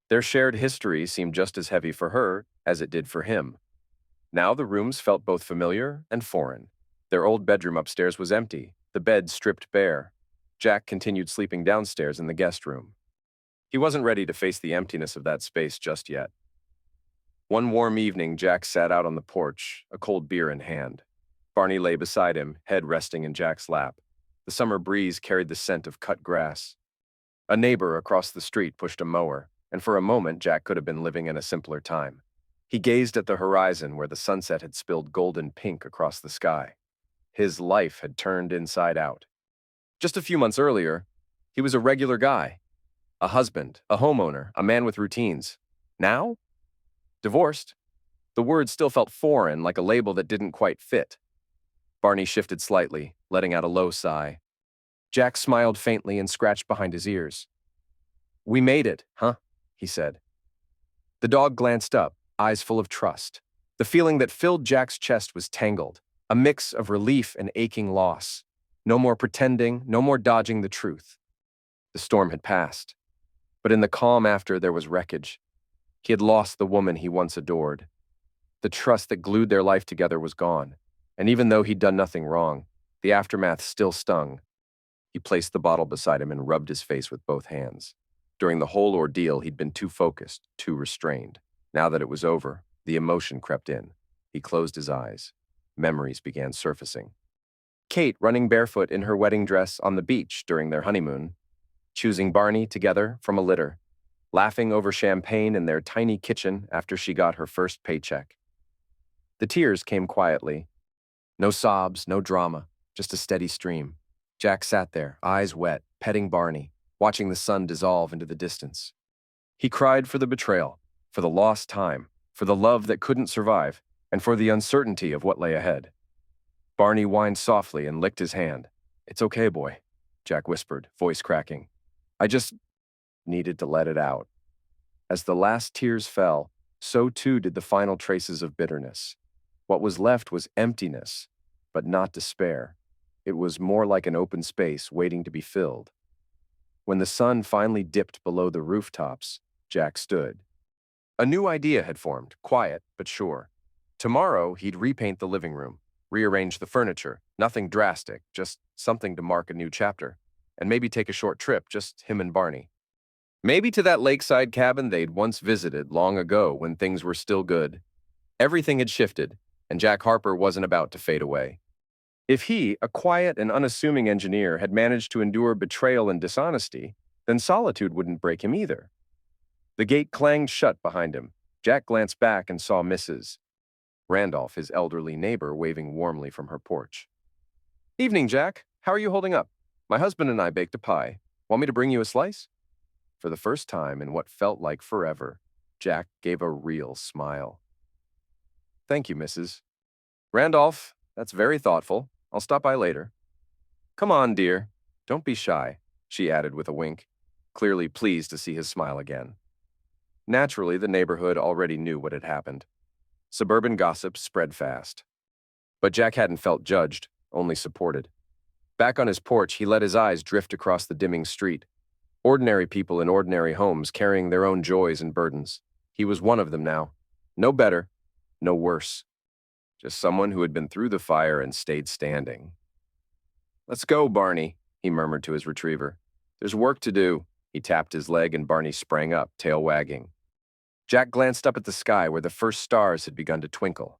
Their shared history seemed just as heavy for her as it did for him. Now the rooms felt both familiar and foreign. Their old bedroom upstairs was empty, the bed stripped bare. Jack continued sleeping downstairs in the guest room. He wasn't ready to face the emptiness of that space just yet. One warm evening, Jack sat out on the porch, a cold beer in hand. Barney lay beside him, head resting in Jack's lap. The summer breeze carried the scent of cut grass. A neighbor across the street pushed a mower, and for a moment Jack could have been living in a simpler time. He gazed at the horizon where the sunset had spilled golden pink across the sky. His life had turned inside out. Just a few months earlier, he was a regular guy. A husband, a homeowner, a man with routines. Now? Divorced. The word still felt foreign, like a label that didn't quite fit. Barney shifted slightly, letting out a low sigh. Jack smiled faintly and scratched behind his ears. "We made it, huh?" he said. The dog glanced up, eyes full of trust. The feeling that filled Jack's chest was tangled, a mix of relief and aching loss. No more pretending, no more dodging the truth. The storm had passed, but in the calm after there was wreckage. He had lost the woman he once adored. The trust that glued their life together was gone, and even though he'd done nothing wrong, the aftermath still stung. He placed the bottle beside him and rubbed his face with both hands. During the whole ordeal, he'd been too focused, too restrained. Now that it was over, the emotion crept in. He closed his eyes. Memories began surfacing. Kate running barefoot in her wedding dress on the beach during their honeymoon, choosing Barney together from a litter, laughing over champagne in their tiny kitchen after she got her first paycheck. The tears came quietly. No sobs, no drama, just a steady stream. Jack sat there, eyes wet, petting Barney, watching the sun dissolve into the distance. He cried for the betrayal, for the lost time, for the love that couldn't survive, and for the uncertainty of what lay ahead. Barney whined softly and licked his hand. "It's okay, boy," Jack whispered, voice cracking. "I just needed to let it out." As the last tears fell, so too did the final traces of bitterness. What was left was emptiness, but not despair. It was more like an open space waiting to be filled. When the sun finally dipped below the rooftops, Jack stood. A new idea had formed, quiet but sure. Tomorrow, he'd repaint the living room, rearrange the furniture, nothing drastic, just something to mark a new chapter, and maybe take a short trip, just him and Barney. Maybe to that lakeside cabin they'd once visited long ago when things were still good. Everything had shifted, and Jack Harper wasn't about to fade away. If he, a quiet and unassuming engineer, had managed to endure betrayal and dishonesty, then solitude wouldn't break him either. The gate clanged shut behind him. Jack glanced back and saw Mrs. Randolph, his elderly neighbor, waving warmly from her porch. "Evening, Jack. How are you holding up? My husband and I baked a pie. Want me to bring you a slice?" For the first time in what felt like forever, Jack gave a real smile. "Thank you, Mrs. Randolph. That's very thoughtful. I'll stop by later." "Come on, dear. Don't be shy," she added with a wink, clearly pleased to see his smile again. Naturally, the neighborhood already knew what had happened. Suburban gossip spread fast. But Jack hadn't felt judged, only supported. Back on his porch, he let his eyes drift across the dimming street. Ordinary people in ordinary homes carrying their own joys and burdens. He was one of them now. No better, no worse. Just someone who had been through the fire and stayed standing. "Let's go, Barney," he murmured to his retriever. "There's work to do." He tapped his leg and Barney sprang up, tail wagging. Jack glanced up at the sky where the first stars had begun to twinkle.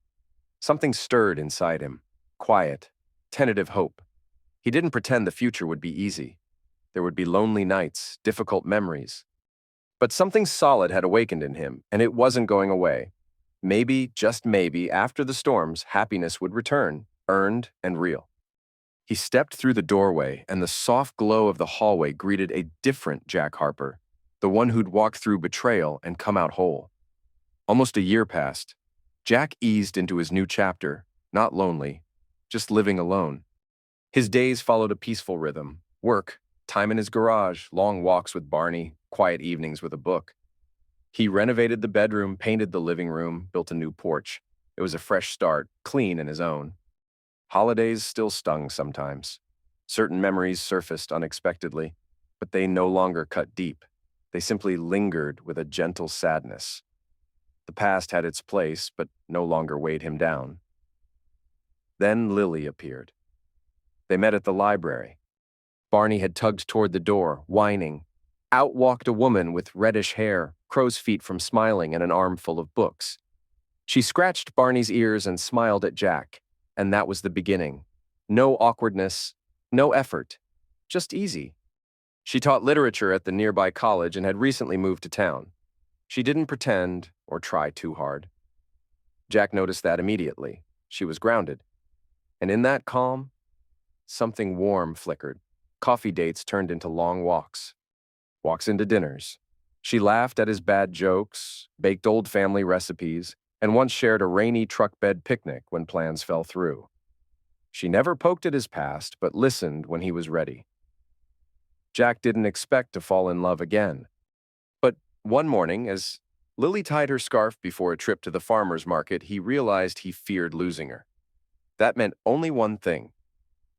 Something stirred inside him. Quiet, tentative hope. He didn't pretend the future would be easy. There would be lonely nights, difficult memories. But something solid had awakened in him, and it wasn't going away. Maybe, just maybe, after the storms, happiness would return, earned and real. He stepped through the doorway, and the soft glow of the hallway greeted a different Jack Harper, the one who'd walked through betrayal and come out whole. Almost a year passed. Jack eased into his new chapter, not lonely, just living alone. His days followed a peaceful rhythm: work, time in his garage, long walks with Barney, quiet evenings with a book. He renovated the bedroom, painted the living room, built a new porch. It was a fresh start, clean in his own. Holidays still stung sometimes. Certain memories surfaced unexpectedly, but they no longer cut deep. They simply lingered with a gentle sadness. The past had its place, but no longer weighed him down. Then Lily appeared. They met at the library. Barney had tugged toward the door, whining. Out walked a woman with reddish hair, crow's feet from smiling, and an arm full of books. She scratched Barney's ears and smiled at Jack, and that was the beginning. No awkwardness, no effort, just easy. She taught literature at the nearby college and had recently moved to town. She didn't pretend or try too hard. Jack noticed that immediately. She was grounded. And in that calm, something warm flickered. Coffee dates turned into long walks. Walks into dinners. She laughed at his bad jokes, baked old family recipes, and once shared a rainy truck bed picnic when plans fell through. She never poked at his past, but listened when he was ready. Jack didn't expect to fall in love again. But one morning, as Lily tied her scarf before a trip to the farmer's market, he realized he feared losing her. That meant only one thing.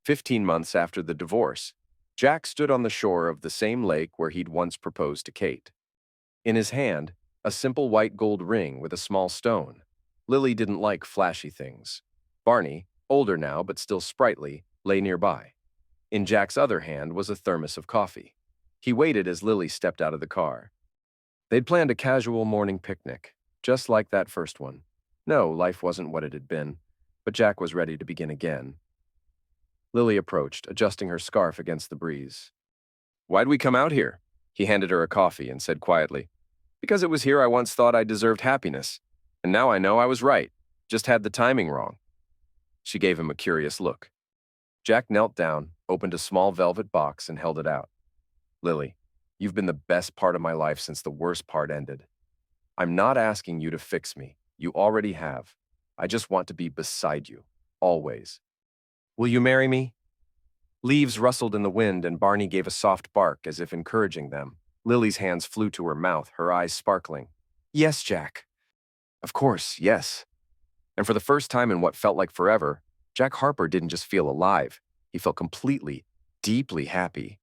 15 months after the divorce, Jack stood on the shore of the same lake where he'd once proposed to Kate. In his hand, a simple white gold ring with a small stone. Lily didn't like flashy things. Barney, older now but still sprightly, lay nearby. In Jack's other hand was a thermos of coffee. He waited as Lily stepped out of the car. They'd planned a casual morning picnic, just like that first one. No, life wasn't what it had been, but Jack was ready to begin again. Lily approached, adjusting her scarf against the breeze. "Why'd we come out here?" He handed her a coffee and said quietly, "Because it was here I once thought I deserved happiness, and now I know I was right, just had the timing wrong." She gave him a curious look. Jack knelt down, opened a small velvet box, and held it out. "Lily, you've been the best part of my life since the worst part ended. I'm not asking you to fix me. You already have. I just want to be beside you, always. Will you marry me?" Leaves rustled in the wind, and Barney gave a soft bark as if encouraging them. Lily's hands flew to her mouth, her eyes sparkling. "Yes, Jack. Of course, yes." And for the first time in what felt like forever, Jack Harper didn't just feel alive. He felt completely, deeply happy.